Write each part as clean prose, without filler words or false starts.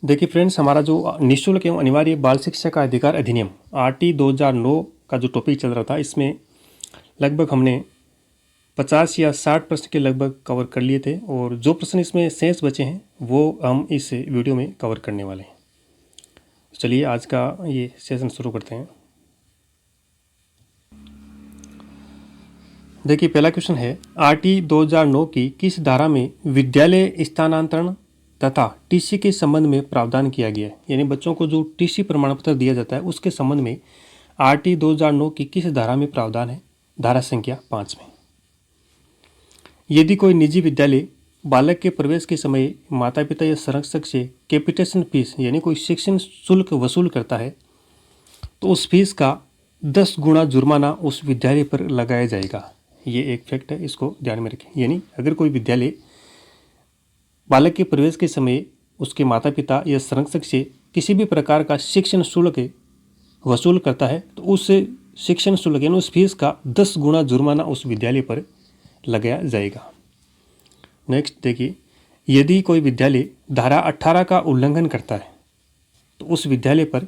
देखिए फ्रेंड्स, हमारा जो निःशुल्क एवं अनिवार्य बाल शिक्षा का अधिकार अधिनियम आरटी 2009 का जो टॉपिक चल रहा था, इसमें लगभग हमने 50 या 60 प्रश्न के लगभग कवर कर लिए थे और जो प्रश्न इसमें शेष बचे हैं वो हम इस वीडियो में कवर करने वाले हैं। चलिए आज का ये सेशन शुरू करते हैं। देखिए पहला क्वेश्चन है, आरटी 2009 की किस धारा में विद्यालय स्थानांतरण तथा टीसी के संबंध में प्रावधान किया गया है? यानी बच्चों को जो टीसी प्रमाण पत्र दिया जाता है उसके संबंध में आरटी 2009 की किस धारा में प्रावधान है? धारा संख्या 5 में। यदि कोई निजी विद्यालय बालक के प्रवेश के समय माता पिता या संरक्षक से कैपिटेशन फीस यानी कोई शिक्षण शुल्क वसूल करता है तो उस फीस का 10 गुना जुर्माना उस विद्यालय पर लगाया जाएगा। ये एक फैक्ट है, इसको ध्यान में रखें। यानी अगर कोई विद्यालय बालक के प्रवेश के समय उसके माता पिता या संरक्षक से किसी भी प्रकार का शिक्षण शुल्क वसूल करता है तो उस शिक्षण शुल्क यानी उस फीस का 10 गुना जुर्माना उस विद्यालय पर लगाया जाएगा। नेक्स्ट देखिए, यदि कोई विद्यालय धारा 18 का उल्लंघन करता है तो उस विद्यालय पर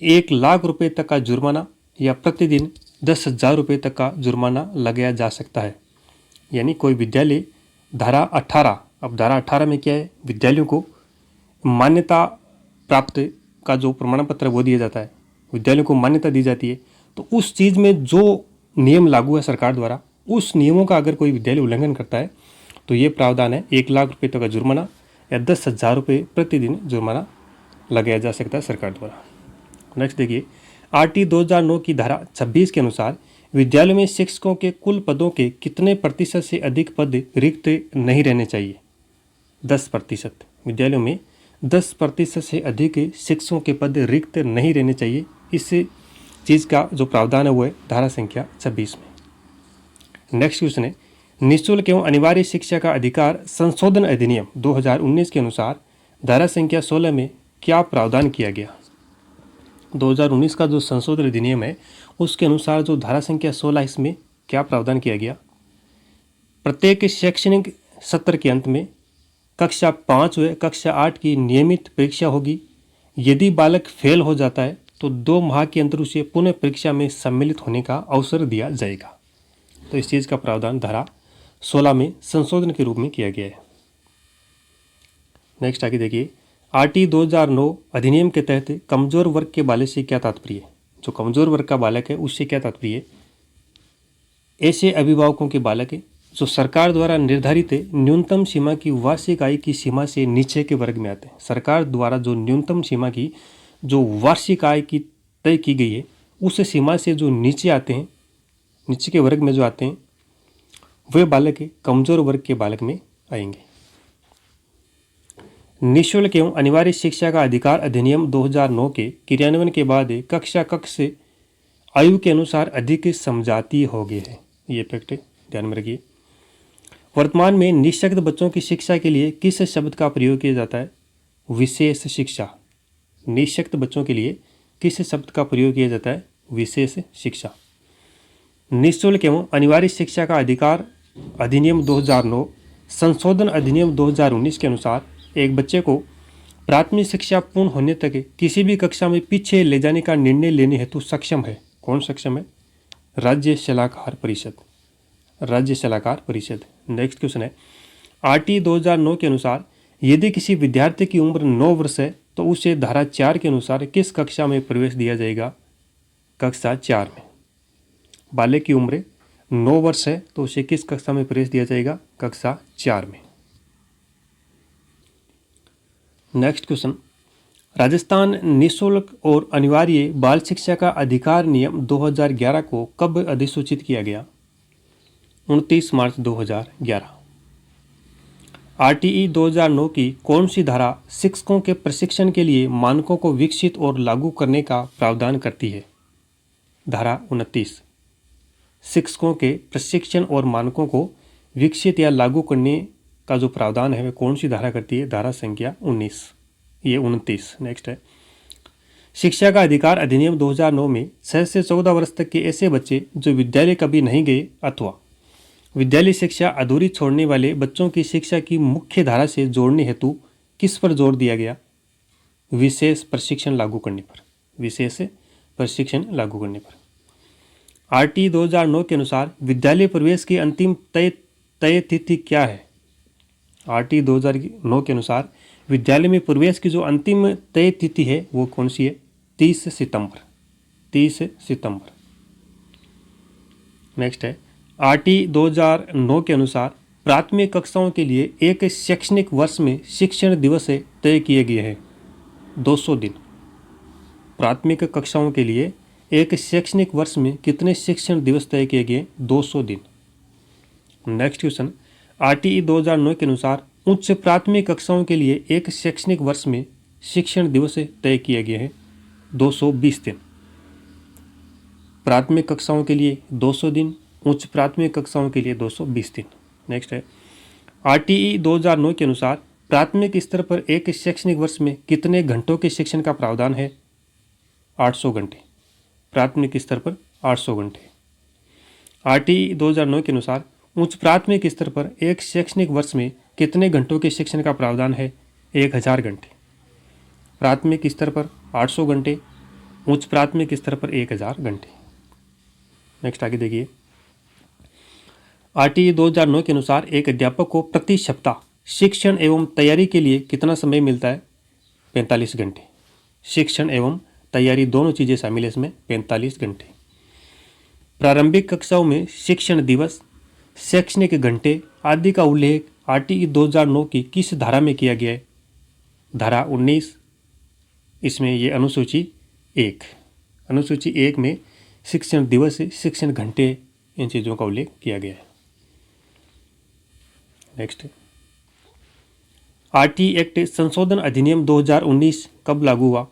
1 लाख रुपए तक का जुर्माना या प्रतिदिन 10,000 रुपये तक का जुर्माना लगाया जा सकता है। यानी कोई विद्यालय धारा 18, अब धारा 18 में क्या है, विद्यालयों को मान्यता प्राप्त का जो प्रमाण पत्र वो दिया जाता है, विद्यालयों को मान्यता दी जाती है, तो उस चीज़ में जो नियम लागू है सरकार द्वारा, उस नियमों का अगर कोई विद्यालय उल्लंघन करता है तो ये प्रावधान है 1 लाख रुपये तक का जुर्माना या 10,000 रुपये प्रतिदिन जुर्माना लगाया जा सकता है सरकार द्वारा। नेक्स्ट देखिए, आरटी 2009 की धारा 26 के अनुसार विद्यालयों में शिक्षकों के कुल पदों के कितने प्रतिशत से अधिक पद रिक्त नहीं रहने चाहिए? 10%। विद्यालयों में 10% से अधिक शिक्षकों के पद रिक्त नहीं रहने चाहिए। इस चीज़ का जो प्रावधान है वो है धारा संख्या 26 में। नेक्स्ट क्वेश्चन है, निःशुल्क एवं अनिवार्य शिक्षा का अधिकार संशोधन अधिनियम 2019 के अनुसार धारा संख्या 16 में क्या प्रावधान किया गया? 2019 का जो संशोधन अधिनियम है उसके अनुसार जो धारा संख्या 16 इसमें क्या प्रावधान किया गया? प्रत्येक शैक्षणिक सत्र के अंत में कक्षा 5 व कक्षा 8 की नियमित परीक्षा होगी। यदि बालक फेल हो जाता है तो 2 माह के अंतर उसे पुनः परीक्षा में सम्मिलित होने का अवसर दिया जाएगा। तो इस चीज़ का प्रावधान धारा 16 में संशोधन के रूप में किया गया है। नेक्स्ट आगे देखिए, आरटी 2009 अधिनियम के तहत कमजोर वर्ग के बालक से क्या तात्पर्य है? जो कमजोर वर्ग का बालक है उससे क्या तात्पर्य है? ऐसे अभिभावकों के बालक है जो सरकार द्वारा निर्धारित न्यूनतम सीमा की वार्षिक आय की सीमा से नीचे के वर्ग में आते हैं। सरकार द्वारा जो न्यूनतम सीमा की जो वार्षिक आय की तय की गई है उस सीमा से जो नीचे आते हैं, नीचे के वर्ग में जो आते हैं वे बालक कमजोर वर्ग के बालक में आएंगे। निःशुल्क एवं अनिवार्य शिक्षा का अधिकार अधिनियम 2009 के क्रियान्वयन के बाद कक्षा से आयु के अनुसार अधिक समझाती हो गए हैं। ये फैक्ट ध्यान में रखिए। वर्तमान में निःशक्त बच्चों की शिक्षा के लिए किस शब्द का प्रयोग किया जाता है? विशेष शिक्षा। निःशक्त बच्चों के लिए किस शब्द का प्रयोग किया जाता है? विशेष शिक्षा। निःशुल्क एवं अनिवार्य शिक्षा का अधिकार अधिनियम 2009 संशोधन अधिनियम 2019 के अनुसार एक बच्चे को प्राथमिक शिक्षा पूर्ण होने तक किसी भी कक्षा में पीछे ले जाने का निर्णय लेने हेतु सक्षम है। कौन सक्षम है? राज्य सलाहकार परिषद। राज्य सलाहकार परिषद। नेक्स्ट क्वेश्चन है, आरटी 2009 के अनुसार यदि किसी विद्यार्थी की उम्र 9 वर्ष है तो उसे धारा 4 के अनुसार किस कक्षा में प्रवेश दिया जाएगा? कक्षा 4 में। बालक की उम्र 9 वर्ष है तो उसे किस कक्षा में प्रवेश दिया जाएगा? कक्षा 4 में। नेक्स्ट क्वेश्चन, राजस्थान निःशुल्क और अनिवार्य बाल शिक्षा का अधिकार नियम 2011 को कब अधिसूचित किया गया? 29 मार्च 2011। आरटीई 2009 की कौन सी धारा शिक्षकों के प्रशिक्षण के लिए मानकों को विकसित और लागू करने का प्रावधान करती है? धारा 29। शिक्षकों के प्रशिक्षण और मानकों को विकसित या लागू करने का जो प्रावधान है वह कौन सी धारा करती है? धारा संख्या 19। ये 29। नेक्स्ट है, शिक्षा का अधिकार अधिनियम 2009 में 6 से 14 वर्ष तक के ऐसे बच्चे जो विद्यालय कभी नहीं गए अथवा विद्यालय शिक्षा अधूरी छोड़ने वाले बच्चों की शिक्षा की मुख्य धारा से जोड़ने हेतु किस पर जोर दिया गया? विशेष प्रशिक्षण लागू करने पर, विशेष प्रशिक्षण लागू करने पर। आरटी 2009 के अनुसार विद्यालय प्रवेश की अंतिम तय तिथि क्या है? आरटी 2009 के अनुसार विद्यालय में प्रवेश की जो अंतिम तय तिथि है वो कौन सी है? 30 सितंबर, 30 सितंबर। नेक्स्ट है, आरटी 2009 के अनुसार प्राथमिक कक्षाओं के लिए एक शैक्षणिक वर्ष में शिक्षण दिवस तय किए गए हैं 200 दिन। प्राथमिक कक्षाओं के लिए एक शैक्षणिक वर्ष में कितने शिक्षण दिवस तय किए गए? 200 दिन। नेक्स्ट क्वेश्चन, आरटीई 2009 के अनुसार उच्च प्राथमिक कक्षाओं के लिए एक शैक्षणिक वर्ष में शिक्षण दिवस तय किए गए हैं 220 दिन। प्राथमिक कक्षाओं के लिए 200 दिन, उच्च प्राथमिक कक्षाओं के लिए 220 दिन। नेक्स्ट है, आरटीई 2009 के अनुसार प्राथमिक स्तर पर एक शैक्षणिक वर्ष में कितने घंटों के शिक्षण का प्रावधान है? 800 घंटे। प्राथमिक स्तर पर 800 घंटे। आरटीई 2009 के अनुसार उच्च प्राथमिक स्तर पर एक शैक्षणिक वर्ष में कितने घंटों के शिक्षण का प्रावधान है? 1000 घंटे। प्राथमिक स्तर पर 800 घंटे, उच्च प्राथमिक स्तर पर 1000 घंटे। नेक्स्ट आगे देखिए, आरटीई 2009 के अनुसार एक अध्यापक को प्रति सप्ताह शिक्षण एवं तैयारी के लिए कितना समय मिलता है? 45 घंटे। शिक्षण एवं तैयारी दोनों चीज़ें शामिल है इसमें, 45 घंटे। प्रारंभिक कक्षाओं में शिक्षण दिवस, शैक्षणिक घंटे आदि का उल्लेख आरटीई 2009 की किस धारा में किया गया है? धारा 19। इसमें ये अनुसूची 1, अनुसूची 1 में शिक्षण दिवस, शिक्षण घंटे, इन चीज़ों का उल्लेख किया गया है। नेक्स्ट, आरटीई एक्ट संशोधन अधिनियम 2019 कब लागू हुआ?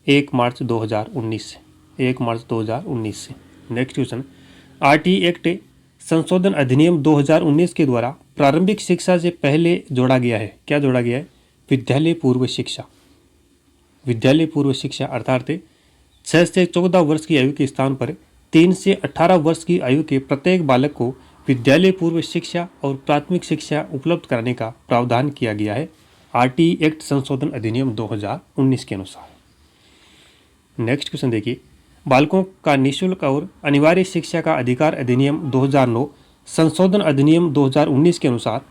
1 मार्च 2019 से, 1 मार्च 2019 से। नेक्स्ट क्वेश्चन, आरटीई एक्ट संशोधन अधिनियम 2019 के द्वारा प्रारंभिक शिक्षा से पहले जोड़ा गया है, क्या जोड़ा गया है? विद्यालय पूर्व शिक्षा। विद्यालय पूर्व शिक्षा अर्थात 6 से 14 वर्ष की आयु के स्थान पर 3 से 18 वर्ष की आयु के प्रत्येक बालक को विद्यालय पूर्व शिक्षा और प्राथमिक शिक्षा उपलब्ध कराने का प्रावधान किया गया है आरटीई एक्ट संशोधन अधिनियम 2019 के अनुसार। नेक्स्ट क्वेश्चन देखिए, बालकों का निःशुल्क और अनिवार्य शिक्षा का अधिकार अधिनियम 2009 संशोधन अधिनियम 2019 के अनुसार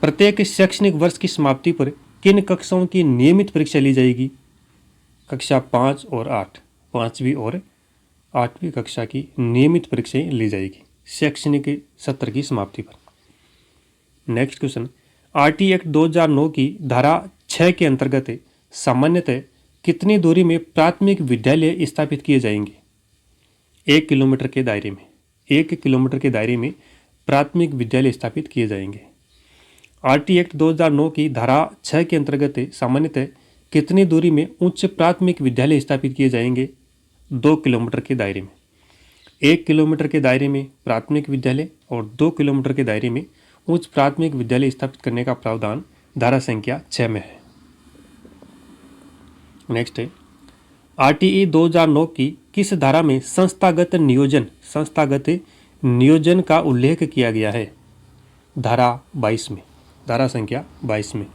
प्रत्येक शैक्षणिक वर्ष की समाप्ति पर किन कक्षाओं की नियमित परीक्षा ली जाएगी? कक्षा 5 और 8, 5वीं और 8वीं कक्षा की नियमित परीक्षाएं ली जाएगी शैक्षणिक सत्र की समाप्ति पर। नेक्स्ट क्वेश्चन, आरटीई एक्ट 2009 की धारा 6 के अंतर्गत सामान्यतः कितनी दूरी में प्राथमिक विद्यालय स्थापित किए जाएंगे? 1 किलोमीटर के दायरे में, 1 किलोमीटर के दायरे में प्राथमिक विद्यालय स्थापित किए जाएंगे। आरटीई एक्ट 2009 की धारा 6 के अंतर्गत सामान्यतः कितनी दूरी में उच्च प्राथमिक विद्यालय स्थापित किए जाएंगे? 2 किलोमीटर के दायरे में। 1 किलोमीटर के दायरे में प्राथमिक विद्यालय और 2 किलोमीटर के दायरे में उच्च प्राथमिक विद्यालय स्थापित करने का प्रावधान धारा संख्या 6 में है। नेक्स्ट है, आरटीई 2009 की किस धारा में संस्थागत नियोजन का उल्लेख किया गया है? धारा 22 में, धारा संख्या 22 में।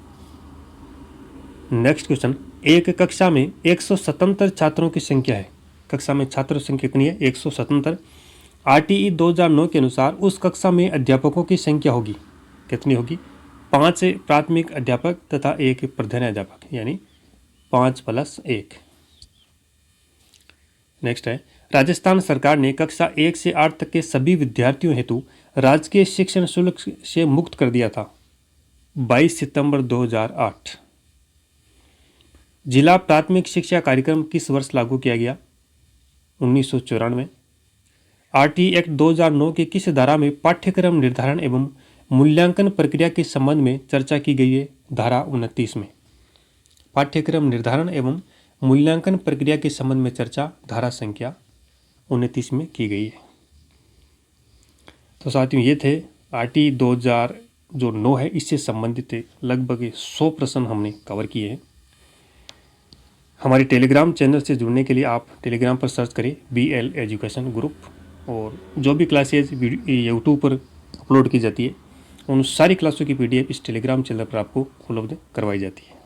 नेक्स्ट क्वेश्चन, एक कक्षा में 177 छात्रों की संख्या है। कक्षा में छात्र संख्या कितनी है? 177। आरटीई 2009 के अनुसार उस कक्षा में अध्यापकों की संख्या होगी, कितनी होगी? 5 प्राथमिक अध्यापक तथा 1 प्रधानाध्यापक, यानी 5 + 1। नेक्स्ट है, राजस्थान सरकार ने कक्षा 1 से 8 तक के सभी विद्यार्थियों हेतु राजकीय शिक्षण शुल्क से मुक्त कर दिया था 22 सितंबर 2008। जिला प्राथमिक शिक्षा कार्यक्रम किस वर्ष लागू किया गया? 1994। आरटीई एक्ट 2009 के किस धारा में पाठ्यक्रम निर्धारण एवं मूल्यांकन प्रक्रिया के संबंध में चर्चा की गई है? धारा 29 में। पाठ्यक्रम निर्धारण एवं मूल्यांकन प्रक्रिया के संबंध में चर्चा धारा संख्या 29 में की गई है। तो साथियों, ये थे आरटीई 2009 है इससे संबंधित लगभग 100 प्रश्न हमने कवर किए हैं। हमारे टेलीग्राम चैनल से जुड़ने के लिए आप टेलीग्राम पर सर्च करें BL एजुकेशन ग्रुप, और जो भी क्लासेज यूट्यूब पर अपलोड की जाती है उन सारी क्लासों की PDF इस टेलीग्राम चैनल पर आपको उपलब्ध करवाई जाती है।